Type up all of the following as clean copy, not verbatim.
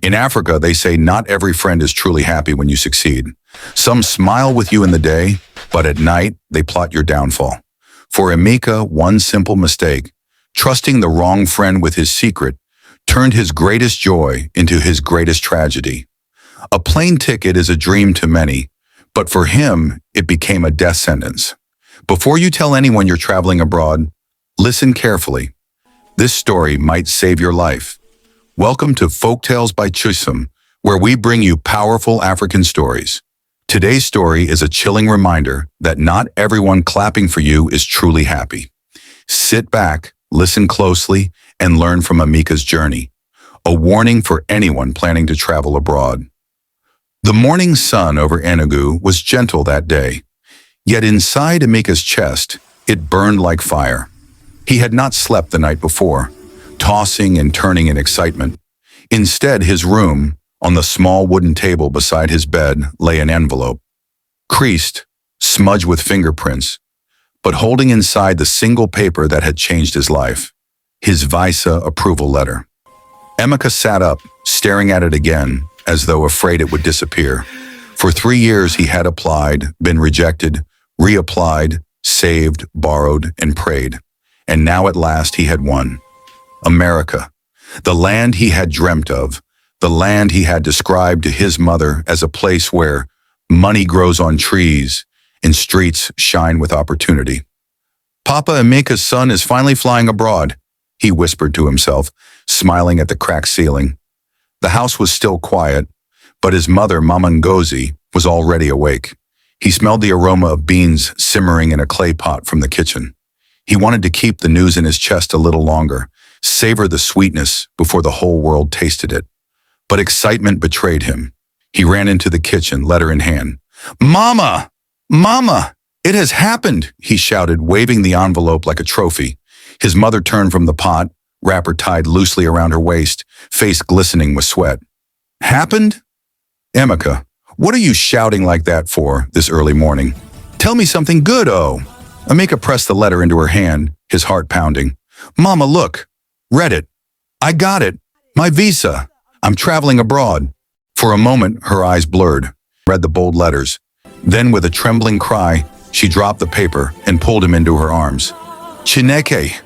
In Africa, they say not every friend is truly happy when you succeed. Some smile with you in the day, but at night, they plot your downfall. For Emeka, one simple mistake, trusting the wrong friend with his secret, turned his greatest joy into his greatest tragedy. A plane ticket is a dream to many, but for him, it became a death sentence. Before you tell anyone you're traveling abroad, listen carefully. This story might save your life. Welcome to Folktales by Chisom, where we bring you powerful African stories. Today's story is a chilling reminder that not everyone clapping for you is truly happy. Sit back, listen closely, and learn from Emeka's journey. A warning for anyone planning to travel abroad. The morning sun over Enugu was gentle that day, yet inside Emeka's chest, it burned like fire. He had not slept the night before, tossing and turning in excitement. Instead, his room, on the small wooden table beside his bed, lay an envelope. Creased, smudged with fingerprints, but holding inside the single paper that had changed his life, his visa approval letter. Emeka sat up, staring at it again, as though afraid it would disappear. For 3 years he had applied, been rejected, reapplied, saved, borrowed, and prayed. And now at last he had won. America, the land he had dreamt of, the land he had described to his mother as a place where money grows on trees and streets shine with opportunity. Papa Emeka's son is finally flying abroad, he whispered to himself, smiling at the cracked ceiling. The house was still quiet, but his mother, Mama Ngozi, was already awake. He smelled the aroma of beans simmering in a clay pot from the kitchen. He wanted to keep the news in his chest a little longer, savor the sweetness before the whole world tasted it. But excitement betrayed him. He ran into the kitchen, letter in hand. "Mama! Mama! It has happened!" he shouted, waving the envelope like a trophy. His mother turned from the pot, wrapper tied loosely around her waist, face glistening with sweat. "Happened? Emeka, what are you shouting like that for this early morning? Tell me something good, oh." Emeka pressed the letter into her hand, his heart pounding. "Mama, look. Read it. I got it. My visa. I'm traveling abroad." For a moment, her eyes blurred, read the bold letters. Then, with a trembling cry, she dropped the paper and pulled him into her arms. "Chineke,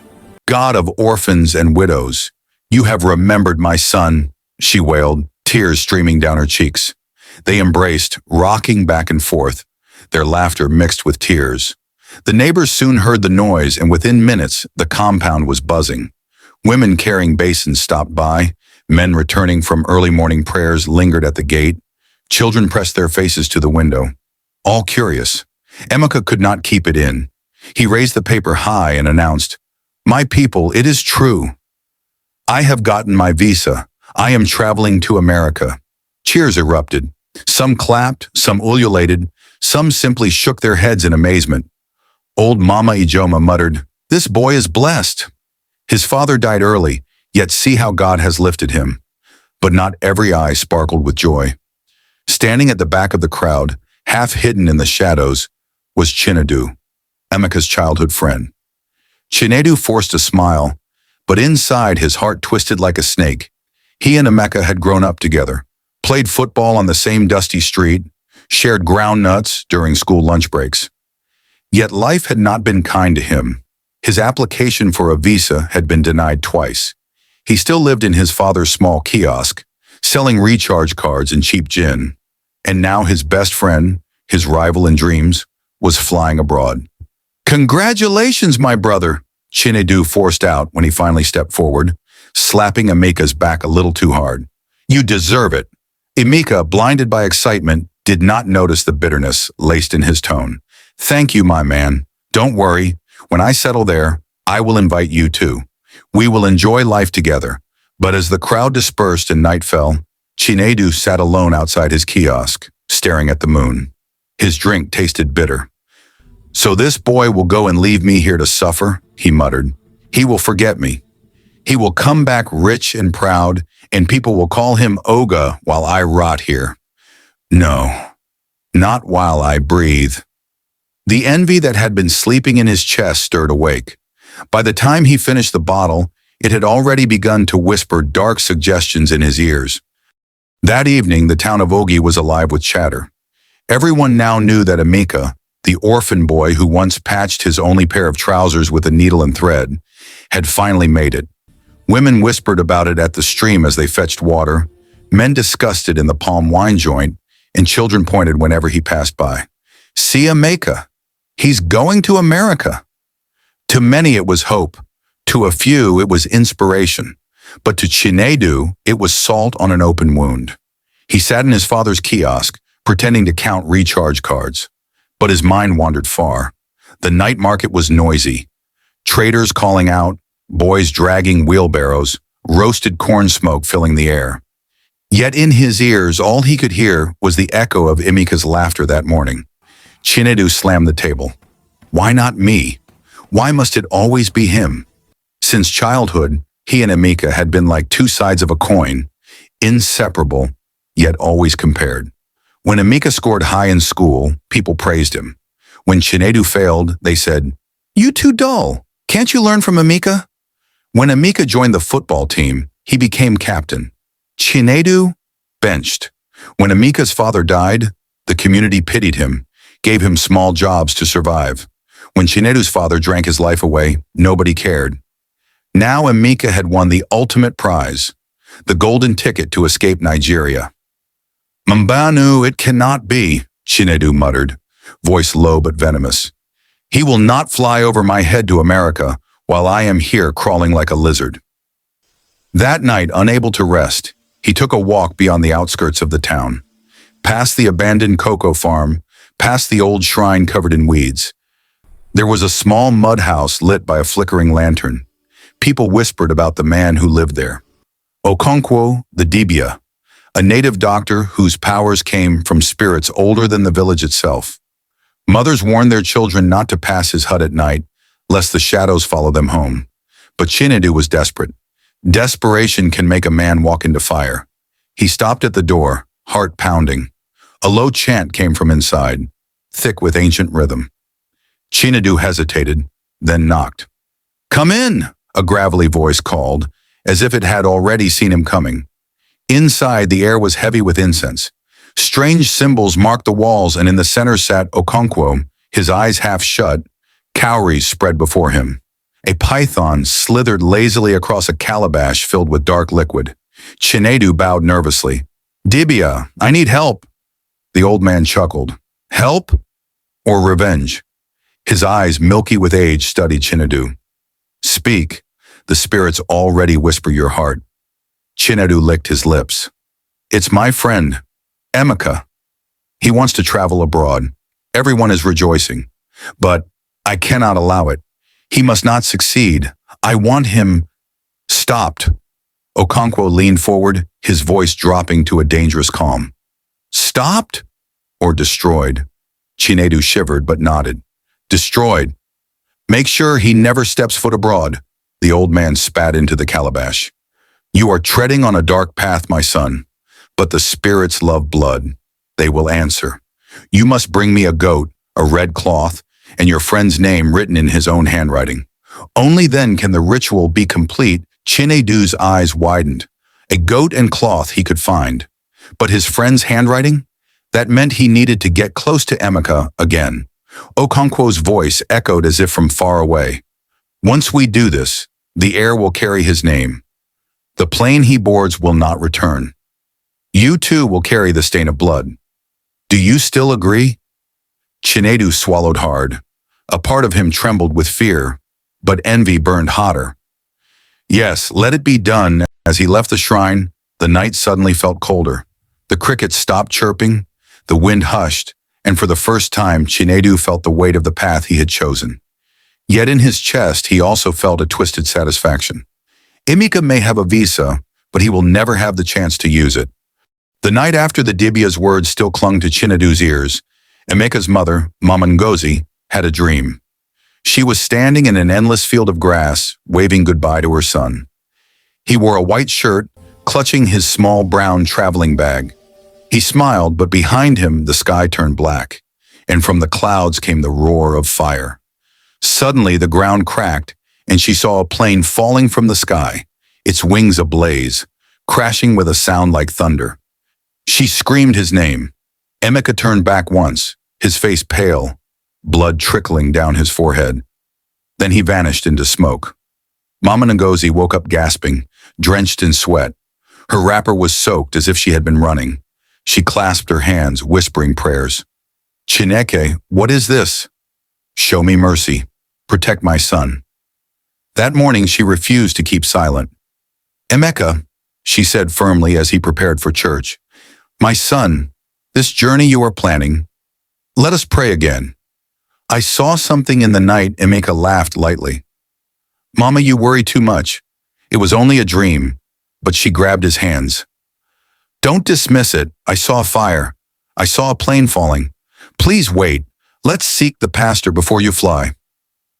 God of orphans and widows, you have remembered my son," she wailed, tears streaming down her cheeks. They embraced, rocking back and forth, their laughter mixed with tears. The neighbors soon heard the noise, and within minutes, the compound was buzzing. Women carrying basins stopped by. Men returning from early morning prayers lingered at the gate. Children pressed their faces to the window, all curious. Emeka could not keep it in. He raised the paper high and announced, "My people, it is true. I have gotten my visa. I am traveling to America." Cheers erupted. Some clapped, some ululated, some simply shook their heads in amazement. Old Mama Ijoma muttered, "This boy is blessed. His father died early, yet see how God has lifted him." But not every eye sparkled with joy. Standing at the back of the crowd, half hidden in the shadows, was Chinedu, Emeka's childhood friend. Chinedu forced a smile, but inside his heart twisted like a snake. He and Emeka had grown up together, played football on the same dusty street, shared ground nuts during school lunch breaks. Yet life had not been kind to him. His application for a visa had been denied twice. He still lived in his father's small kiosk, selling recharge cards and cheap gin. And now his best friend, his rival in dreams, was flying abroad. "Congratulations, my brother," Chinedu forced out when he finally stepped forward, slapping Emeka's back a little too hard. "You deserve it." Emeka, blinded by excitement, did not notice the bitterness laced in his tone. "Thank you, my man. Don't worry. When I settle there, I will invite you too. We will enjoy life together." But as the crowd dispersed and night fell, Chinedu sat alone outside his kiosk, staring at the moon. His drink tasted bitter. "So this boy will go and leave me here to suffer," he muttered. "He will forget me. He will come back rich and proud, and people will call him Oga while I rot here. No, not while I breathe." The envy that had been sleeping in his chest stirred awake. By the time he finished the bottle, it had already begun to whisper dark suggestions in his ears. That evening, the town of Ogi was alive with chatter. Everyone now knew that Emeka, the orphan boy who once patched his only pair of trousers with a needle and thread, had finally made it. Women whispered about it at the stream as they fetched water, men discussed it in the palm wine joint, and children pointed whenever he passed by. See Emeka. He's going to America. To many it was hope. To a few it was inspiration. But to Chinedu, it was salt on an open wound. He sat in his father's kiosk, pretending to count recharge cards. But his mind wandered far. The night market was noisy. Traders calling out, boys dragging wheelbarrows, roasted corn smoke filling the air. Yet in his ears, all he could hear was the echo of Emeka's laughter that morning. Chinedu slammed the table. Why not me? Why must it always be him? Since childhood, he and Emeka had been like two sides of a coin, inseparable, yet always compared. When Emeka scored high in school, people praised him. When Chinedu failed, they said, "You too dull. Can't you learn from Emeka?" When Emeka joined the football team, he became captain. Chinedu benched. When Emeka's father died, the community pitied him, gave him small jobs to survive. When Chinedu's father drank his life away, nobody cared. Now Emeka had won the ultimate prize, the golden ticket to escape Nigeria. "Mbanu, it cannot be," Chinedu muttered, voice low but venomous. "He will not fly over my head to America while I am here crawling like a lizard." That night, unable to rest, he took a walk beyond the outskirts of the town, past the abandoned cocoa farm, past the old shrine covered in weeds. There was a small mud house lit by a flickering lantern. People whispered about the man who lived there. Okonkwo, the Dibia, a native doctor whose powers came from spirits older than the village itself. Mothers warned their children not to pass his hut at night, lest the shadows follow them home. But Chinedu was desperate. Desperation can make a man walk into fire. He stopped at the door, heart pounding. A low chant came from inside, thick with ancient rhythm. Chinedu hesitated, then knocked. "Come in," a gravelly voice called, as if it had already seen him coming. Inside, the air was heavy with incense. Strange symbols marked the walls, and in the center sat Okonkwo, his eyes half shut, cowries spread before him. A python slithered lazily across a calabash filled with dark liquid. Chinedu bowed nervously. "Dibia, I need help." The old man chuckled. "Help or revenge?" His eyes, milky with age, studied Chinedu. "Speak. The spirits already whisper your heart." Chinedu licked his lips. "It's my friend, Emeka. He wants to travel abroad. Everyone is rejoicing. But I cannot allow it. He must not succeed. I want him stopped." Okonkwo leaned forward, his voice dropping to a dangerous calm. "Stopped or destroyed?" Chinedu shivered but nodded. "Destroyed. Make sure he never steps foot abroad." The old man spat into the calabash. "You are treading on a dark path, my son, but the spirits love blood. They will answer. You must bring me a goat, a red cloth, and your friend's name written in his own handwriting. Only then can the ritual be complete." Chinedu's eyes widened. A goat and cloth he could find. But his friend's handwriting? That meant he needed to get close to Emeka again. Okonkwo's voice echoed as if from far away. "Once we do this, the air will carry his name. The plane he boards will not return. You too will carry the stain of blood. Do you still agree?" Chinedu swallowed hard. A part of him trembled with fear, but envy burned hotter. "Yes, let it be done." As he left the shrine, the night suddenly felt colder. The crickets stopped chirping, the wind hushed, and for the first time Chinedu felt the weight of the path he had chosen. Yet in his chest he also felt a twisted satisfaction. Emeka may have a visa, but he will never have the chance to use it. The night after the Dibia's words still clung to Chinedu's ears, Emeka's mother, Mama Ngozi, had a dream. She was standing in an endless field of grass, waving goodbye to her son. He wore a white shirt, clutching his small brown traveling bag. He smiled, but behind him the sky turned black, and from the clouds came the roar of fire. Suddenly the ground cracked, and she saw a plane falling from the sky, its wings ablaze, crashing with a sound like thunder. She screamed his name. Emeka turned back once, his face pale, blood trickling down his forehead. Then he vanished into smoke. Mama Ngozi woke up gasping, drenched in sweat. Her wrapper was soaked as if she had been running. She clasped her hands, whispering prayers. Chineke, what is this? Show me mercy. Protect my son. That morning she refused to keep silent. Emeka, she said firmly as he prepared for church, my son, this journey you are planning, let us pray again. I saw something in the night. Emeka laughed lightly. Mama, you worry too much. It was only a dream, but she grabbed his hands. Don't dismiss it. I saw fire. I saw a plane falling. Please wait. Let's seek the pastor before you fly.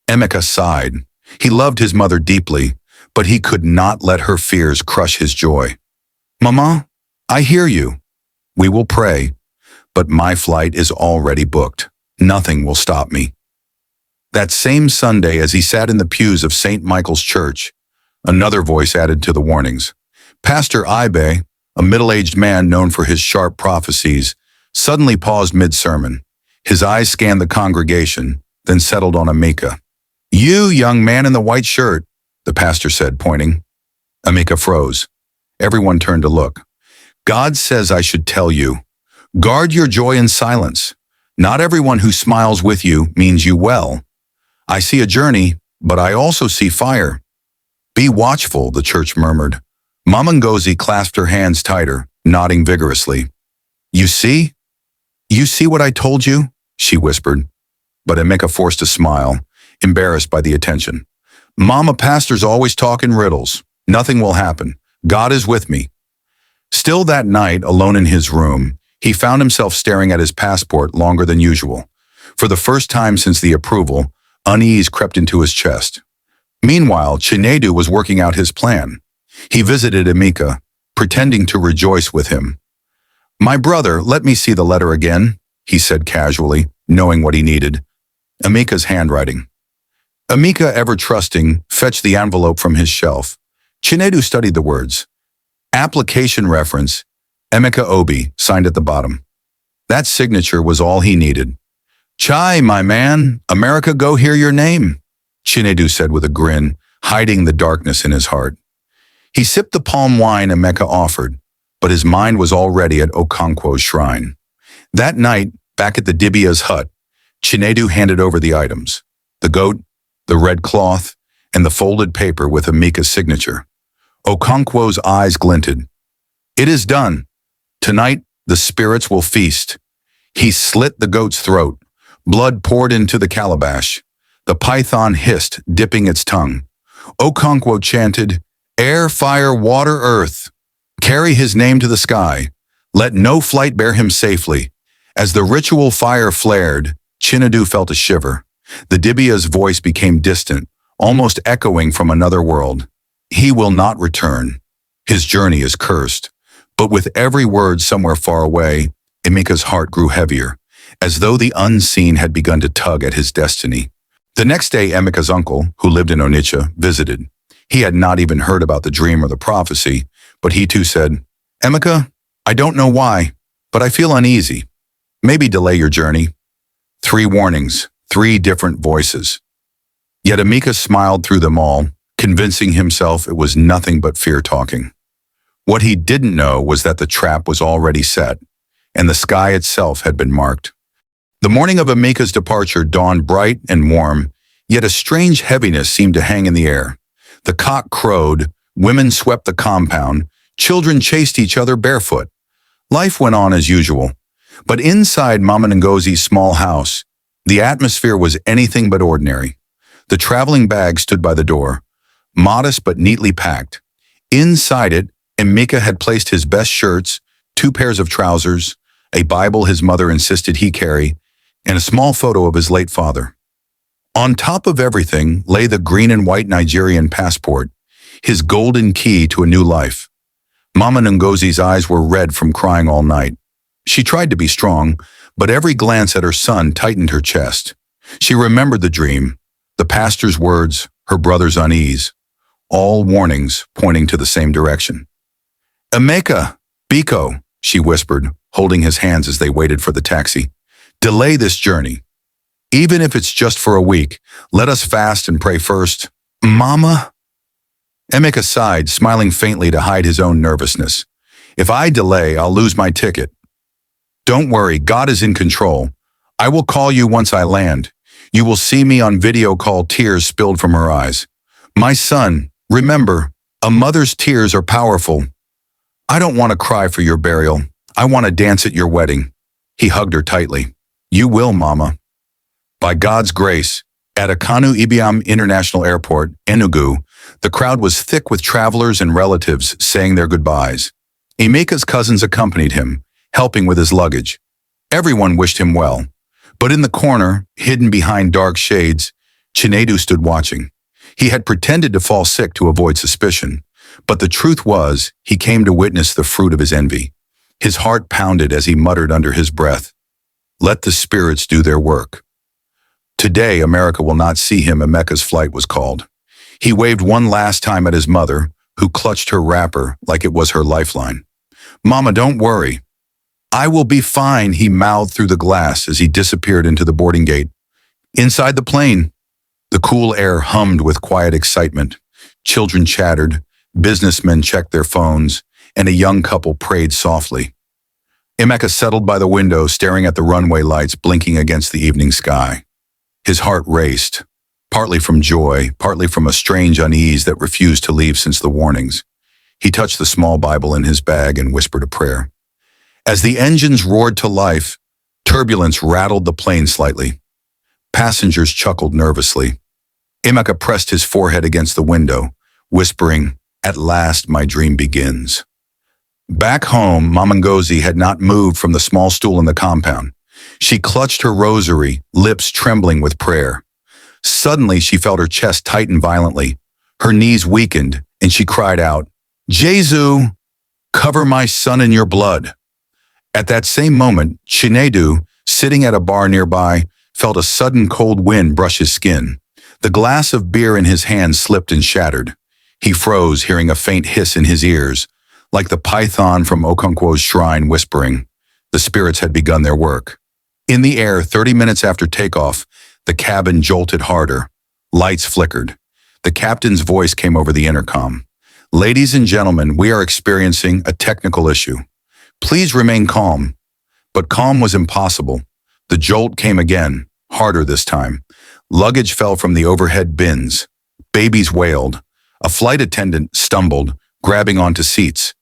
Emeka sighed. He loved his mother deeply, but he could not let her fears crush his joy. Mama, I hear you. We will pray, but my flight is already booked. Nothing will stop me. That same Sunday, as he sat in the pews of St. Michael's Church, another voice added to the warnings. Pastor Ibe, a middle-aged man known for his sharp prophecies, suddenly paused mid-sermon. His eyes scanned the congregation, then settled on Emeka. You, young man in the white shirt, the pastor said, pointing. Emeka froze. Everyone turned to look. God says I should tell you. Guard your joy in silence. Not everyone who smiles with you means you well. I see a journey, but I also see fire. Be watchful, the church murmured. Mama Ngozi clasped her hands tighter, nodding vigorously. You see? You see what I told you? She whispered. But Emeka forced a smile, embarrassed by the attention. Mama, pastors always talk in riddles. Nothing will happen. God is with me. Still that night, alone in his room, he found himself staring at his passport longer than usual. For the first time since the approval, unease crept into his chest. Meanwhile, Chinedu was working out his plan. He visited Emeka, pretending to rejoice with him. My brother, let me see the letter again, he said casually, knowing what he needed. Emeka's handwriting. Emeka, ever trusting, fetched the envelope from his shelf. Chinedu studied the words. Application reference, Emeka Obi, signed at the bottom. That signature was all he needed. Chai, my man, America go hear your name, Chinedu said with a grin, hiding the darkness in his heart. He sipped the palm wine Emeka offered, but his mind was already at Okonkwo's shrine. That night, back at the Dibia's hut, Chinedu handed over the items, the goat, the red cloth, and the folded paper with Emeka's signature. Okonkwo's eyes glinted. It is done. Tonight, the spirits will feast. He slit the goat's throat. Blood poured into the calabash. The python hissed, dipping its tongue. Okonkwo chanted, Air, fire, water, earth. Carry his name to the sky. Let no flight bear him safely. As the ritual fire flared, Chinedu felt a shiver. The Dibia's voice became distant, almost echoing from another world. He will not return. His journey is cursed. But with every word somewhere far away, Emeka's heart grew heavier, as though the unseen had begun to tug at his destiny. The next day, Emeka's uncle, who lived in Onitsha, visited. He had not even heard about the dream or the prophecy, but he too said, Emeka, I don't know why, but I feel uneasy. Maybe delay your journey. 3 warnings, 3 different voices. Yet Emeka smiled through them all, convincing himself it was nothing but fear talking. What he didn't know was that the trap was already set, and the sky itself had been marked. The morning of Emeka's departure dawned bright and warm, yet a strange heaviness seemed to hang in the air. The cock crowed, women swept the compound, children chased each other barefoot. Life went on as usual. But inside Mama Ngozi's small house, the atmosphere was anything but ordinary. The traveling bag stood by the door, modest but neatly packed. Inside it, Emeka had placed his best shirts, 2 pairs of trousers, a Bible his mother insisted he carry, and a small photo of his late father. On top of everything lay the green and white Nigerian passport, his golden key to a new life. Mama Ngozi's eyes were red from crying all night. She tried to be strong, but every glance at her son tightened her chest. She remembered the dream, the pastor's words, her brother's unease, all warnings pointing to the same direction. Emeka, Biko, she whispered, holding his hands as they waited for the taxi. Delay this journey. Even if it's just for a week, let us fast and pray first. Mama? Emeka sighed, smiling faintly to hide his own nervousness. If I delay, I'll lose my ticket. Don't worry, God is in control. I will call you once I land. You will see me on video call, tears spilled from her eyes. My son, remember, a mother's tears are powerful. I don't want to cry for your burial. I want to dance at your wedding. He hugged her tightly. You will, Mama. By God's grace, at Akanu Ibiam International Airport, Enugu, the crowd was thick with travelers and relatives saying their goodbyes. Emeka's cousins accompanied him, helping with his luggage. Everyone wished him well. But in the corner, hidden behind dark shades, Chinedu stood watching. He had pretended to fall sick to avoid suspicion, but the truth was he came to witness the fruit of his envy. His heart pounded as he muttered under his breath, "Let the spirits do their work." Today, America will not see him. Emeka's flight was called. He waved one last time at his mother, who clutched her wrapper like it was her lifeline. Mama, don't worry. I will be fine, he mouthed through the glass as he disappeared into the boarding gate. Inside the plane, the cool air hummed with quiet excitement. Children chattered, businessmen checked their phones, and a young couple prayed softly. Emeka settled by the window, staring at the runway lights blinking against the evening sky. His heart raced, partly from joy, partly from a strange unease that refused to leave since the warnings. He touched the small Bible in his bag and whispered a prayer. As the engines roared to life, turbulence rattled the plane slightly. Passengers chuckled nervously. Emeka pressed his forehead against the window, whispering, "At last my dream begins." Back home, Mama Ngozi had not moved from the small stool in the compound. She clutched her rosary, lips trembling with prayer. Suddenly, she felt her chest tighten violently. Her knees weakened, and she cried out, "Jesu, cover my son in your blood." At that same moment, Chinedu, sitting at a bar nearby, felt a sudden cold wind brush his skin. The glass of beer in his hand slipped and shattered. He froze, hearing a faint hiss in his ears, like the python from Okonkwo's shrine whispering. The spirits had begun their work. In the air, 30 minutes after takeoff, the cabin jolted harder. Lights flickered. The captain's voice came over the intercom. "Ladies and gentlemen, we are experiencing a technical issue. Please remain calm." But calm was impossible. The jolt came again, harder this time. Luggage fell from the overhead bins. Babies wailed. A flight attendant stumbled, grabbing onto seats.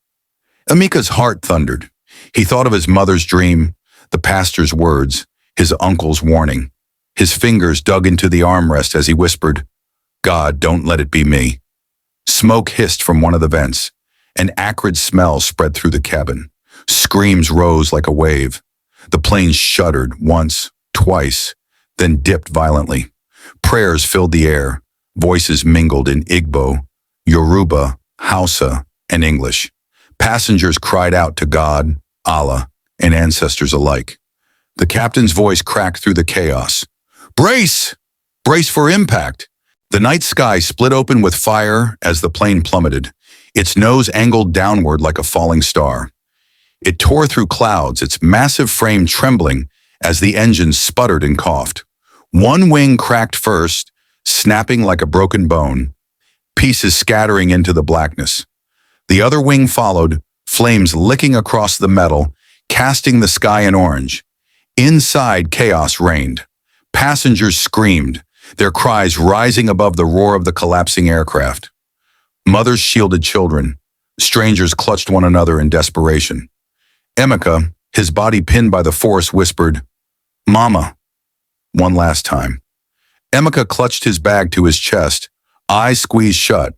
Emeka's heart thundered. He thought of his mother's dream, the pastor's words, his uncle's warning. His fingers dug into the armrest as he whispered, "God, don't let it be me." Smoke hissed from one of the vents. An acrid smell spread through the cabin. Screams rose like a wave. The plane shuddered once, twice, then dipped violently. Prayers filled the air. Voices mingled in Igbo, Yoruba, Hausa, and English. Passengers cried out to God, Allah, and ancestors alike. The captain's voice cracked through the chaos. "Brace! Brace for impact!" The night sky split open with fire as the plane plummeted, its nose angled downward like a falling star. It tore through clouds, its massive frame trembling as the engines sputtered and coughed. One wing cracked first, snapping like a broken bone, pieces scattering into the blackness. The other wing followed, flames licking across the metal, casting the sky in orange. Inside, chaos reigned. Passengers screamed, their cries rising above the roar of the collapsing aircraft. Mothers shielded children. Strangers clutched one another in desperation. Emeka, his body pinned by the force, whispered, "Mama," one last time. Emeka clutched his bag to his chest, eyes squeezed shut,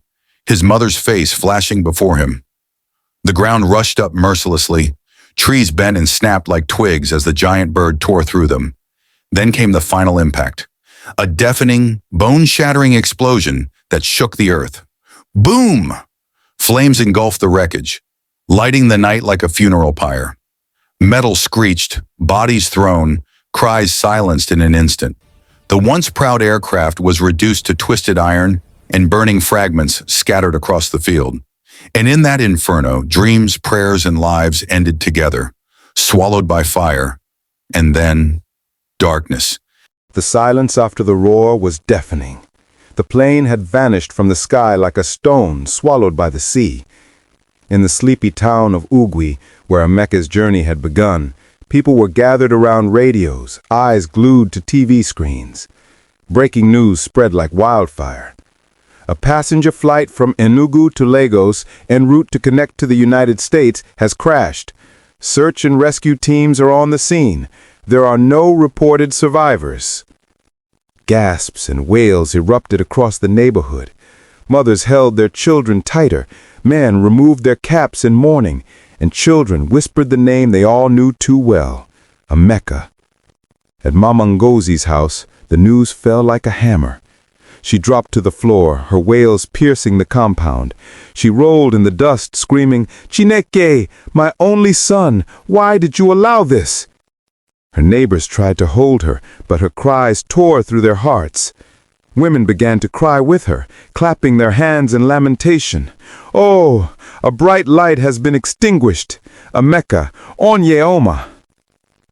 his mother's face flashing before him. The ground rushed up mercilessly. Trees bent and snapped like twigs as the giant bird tore through them. Then came the final impact, a deafening, bone-shattering explosion that shook the earth. Boom! Flames engulfed the wreckage, lighting the night like a funeral pyre. Metal screeched, bodies thrown, cries silenced in an instant. The once proud aircraft was reduced to twisted iron and burning fragments scattered across the field. And in that inferno, dreams, prayers, and lives ended together, swallowed by fire, and then darkness. The silence after the roar was deafening. The plane had vanished from the sky like a stone swallowed by the sea. In the sleepy town of Ugwi, where Emeka's journey had begun, people were gathered around radios, eyes glued to TV screens. Breaking news spread like wildfire. A passenger flight from Enugu to Lagos en route to connect to the United States has crashed. Search and rescue teams are on the scene. There are no reported survivors. Gasps and wails erupted across the neighborhood. Mothers held their children tighter. Men removed their caps in mourning, and children whispered the name they all knew too well, Emeka. At Mama Ngozi's house, the news fell like a hammer. She dropped to the floor, her wails piercing the compound. She rolled in the dust, screaming, "Chineke, my only son, why did you allow this?" Her neighbors tried to hold her, but her cries tore through their hearts. Women began to cry with her, clapping their hands in lamentation. "Oh, a bright light has been extinguished. Emeka, onye oma."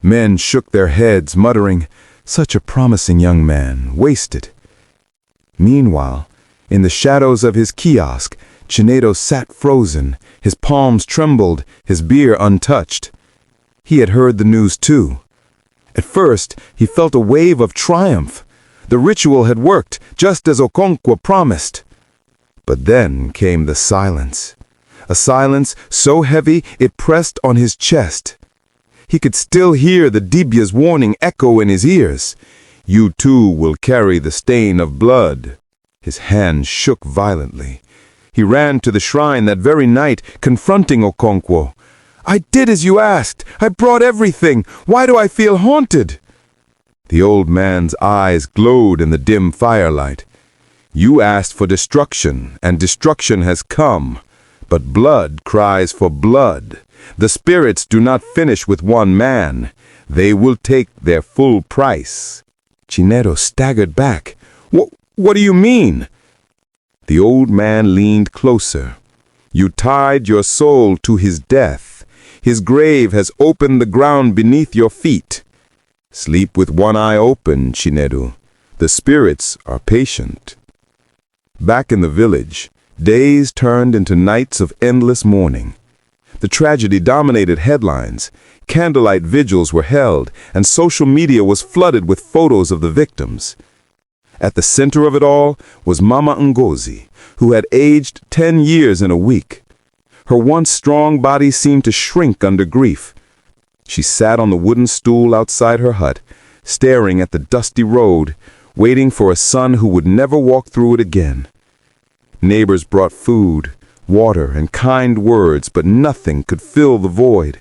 Men shook their heads, muttering, "Such a promising young man, wasted." Meanwhile, in the shadows of his kiosk, Chinedu sat frozen, his palms trembled, his beer untouched. He had heard the news too. At first, he felt a wave of triumph. The ritual had worked, just as Okonkwo promised. But then came the silence. A silence so heavy it pressed on his chest. He could still hear the Dibya's warning echo in his ears. "You too will carry the stain of blood." His hand shook violently. He ran to the shrine that very night, confronting Okonkwo. "I did as you asked. I brought everything. Why do I feel haunted?" The old man's eyes glowed in the dim firelight. "You asked for destruction, and destruction has come. But blood cries for blood. The spirits do not finish with one man. They will take their full price." Chinedu staggered back. What do you mean?" The old man leaned closer. "You tied your soul to his death. His grave has opened the ground beneath your feet. Sleep with one eye open, Chinedu. The spirits are patient." Back in the village, days turned into nights of endless mourning. The tragedy dominated headlines. Candlelight vigils were held, and social media was flooded with photos of the victims. At the center of it all was Mama Ngozi, who had aged 10 years in a week. Her once strong body seemed to shrink under grief. She sat on the wooden stool outside her hut, staring at the dusty road, waiting for a son who would never walk through it again. Neighbors brought food, water, and kind words, but nothing could fill the void.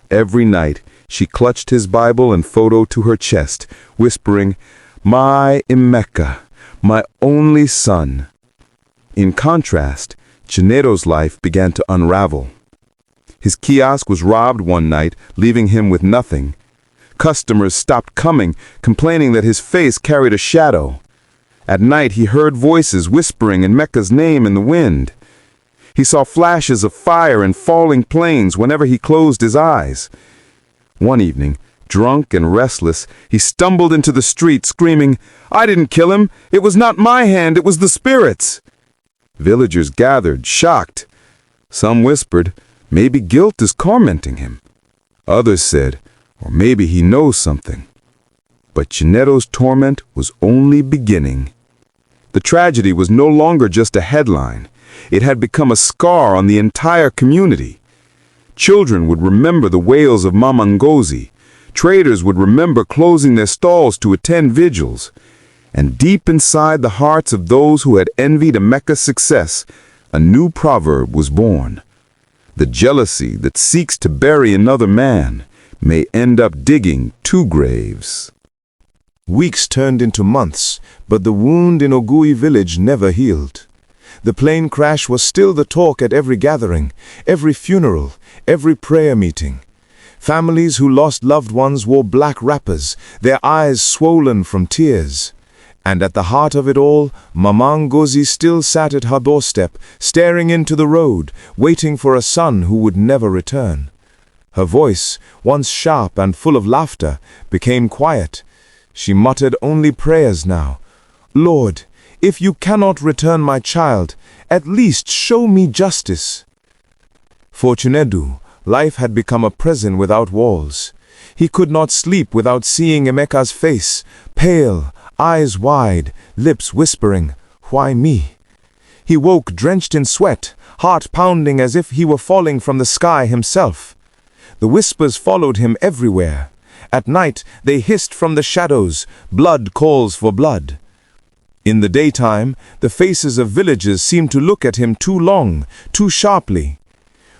Every night, she clutched his Bible and photo to her chest, whispering, "My Emeka, my only son." In contrast, Chinedu's life began to unravel. His kiosk was robbed one night, leaving him with nothing. Customers stopped coming, complaining that his face carried a shadow. At night, he heard voices whispering Emeka's name in the wind. He saw flashes of fire and falling planes whenever he closed his eyes. One evening, drunk and restless, he stumbled into the street screaming, "I didn't kill him! It was not my hand, it was the spirits!" Villagers gathered, shocked. Some whispered, "Maybe guilt is tormenting him." Others said, "Or maybe he knows something." But Chinedu's torment was only beginning. The tragedy was no longer just a headline. It had become a scar on the entire community. Children would remember the wails of Mama Ngozi. Traders would remember closing their stalls to attend vigils. And deep inside the hearts of those who had envied Emeka's success, a new proverb was born. The jealousy that seeks to bury another man may end up digging two graves. Weeks turned into months, but the wound in Ogui village never healed. The plane crash was still the talk at every gathering, every funeral, every prayer meeting. Families who lost loved ones wore black wrappers, their eyes swollen from tears. And at the heart of it all, Mama Ngozi still sat at her doorstep, staring into the road, waiting for a son who would never return. Her voice, once sharp and full of laughter, became quiet. She muttered only prayers now. "Lord, if you cannot return my child, at least show me justice." For Chinedu, life had become a prison without walls. He could not sleep without seeing Emeka's face, pale, eyes wide, lips whispering, "Why me?" He woke drenched in sweat, heart pounding as if he were falling from the sky himself. The whispers followed him everywhere. At night they hissed from the shadows, "Blood calls for blood." In the daytime, the faces of villagers seemed to look at him too long, too sharply.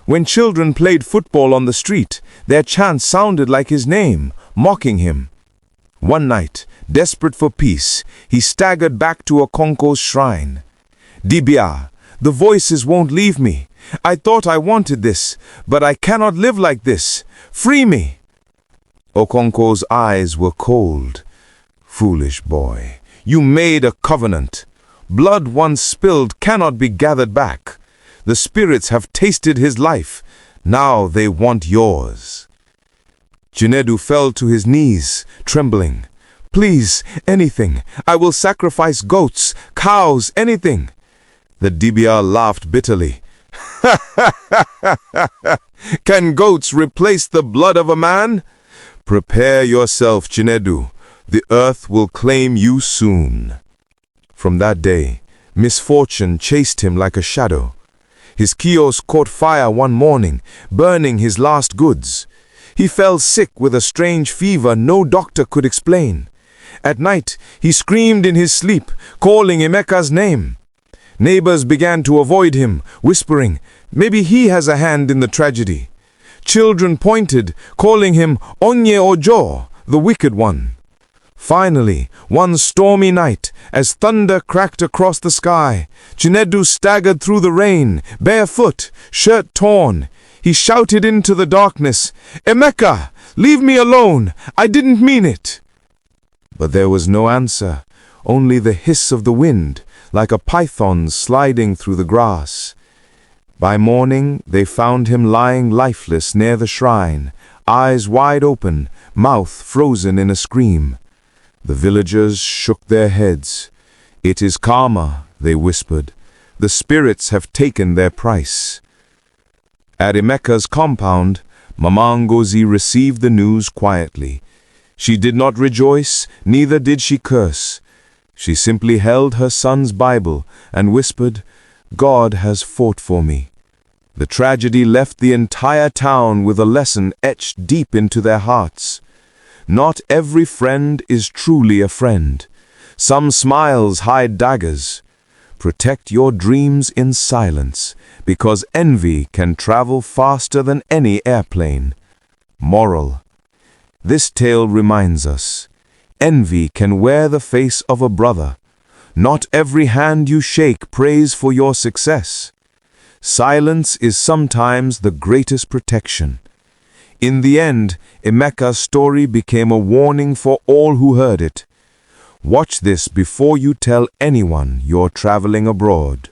When children played football on the street, their chants sounded like his name, mocking him. One night, desperate for peace, he staggered back to Okonko's shrine. "Dibia, the voices won't leave me. I thought I wanted this, but I cannot live like this. Free me!" Okonko's eyes were cold. "Foolish boy, you made a covenant. Blood once spilled cannot be gathered back. The spirits have tasted his life. Now they want yours." Chinedu fell to his knees, trembling. "Please, anything. I will sacrifice goats, cows, anything." The Dibia laughed bitterly. "Can goats replace the blood of a man? Prepare yourself, Chinedu. The earth will claim you soon." From that day, misfortune chased him like a shadow. His kiosk caught fire one morning, burning his last goods. He fell sick with a strange fever no doctor could explain. At night, he screamed in his sleep, calling Emeka's name. Neighbors began to avoid him, whispering, "Maybe he has a hand in the tragedy." Children pointed, calling him Onye Ojo, the wicked one. Finally, one stormy night, as thunder cracked across the sky, Chinedu staggered through the rain, barefoot, shirt torn. He shouted into the darkness, "Emeka, leave me alone! I didn't mean it!" But there was no answer, only the hiss of the wind, like a python sliding through the grass. By morning, they found him lying lifeless near the shrine, eyes wide open, mouth frozen in a scream. The villagers shook their heads. "It is karma," they whispered. "The spirits have taken their price." At Emeka's compound, Mama Ngozi received the news quietly. She did not rejoice, neither did she curse. She simply held her son's Bible and whispered, "God has fought for me." The tragedy left the entire town with a lesson etched deep into their hearts. Not every friend is truly a friend. Some smiles hide daggers. Protect your dreams in silence, because envy can travel faster than any airplane. Moral: this tale reminds us, envy can wear the face of a brother. Not every hand you shake prays for your success. Silence is sometimes the greatest protection. In the end, Emeka's story became a warning for all who heard it. Watch this before you tell anyone you're traveling abroad.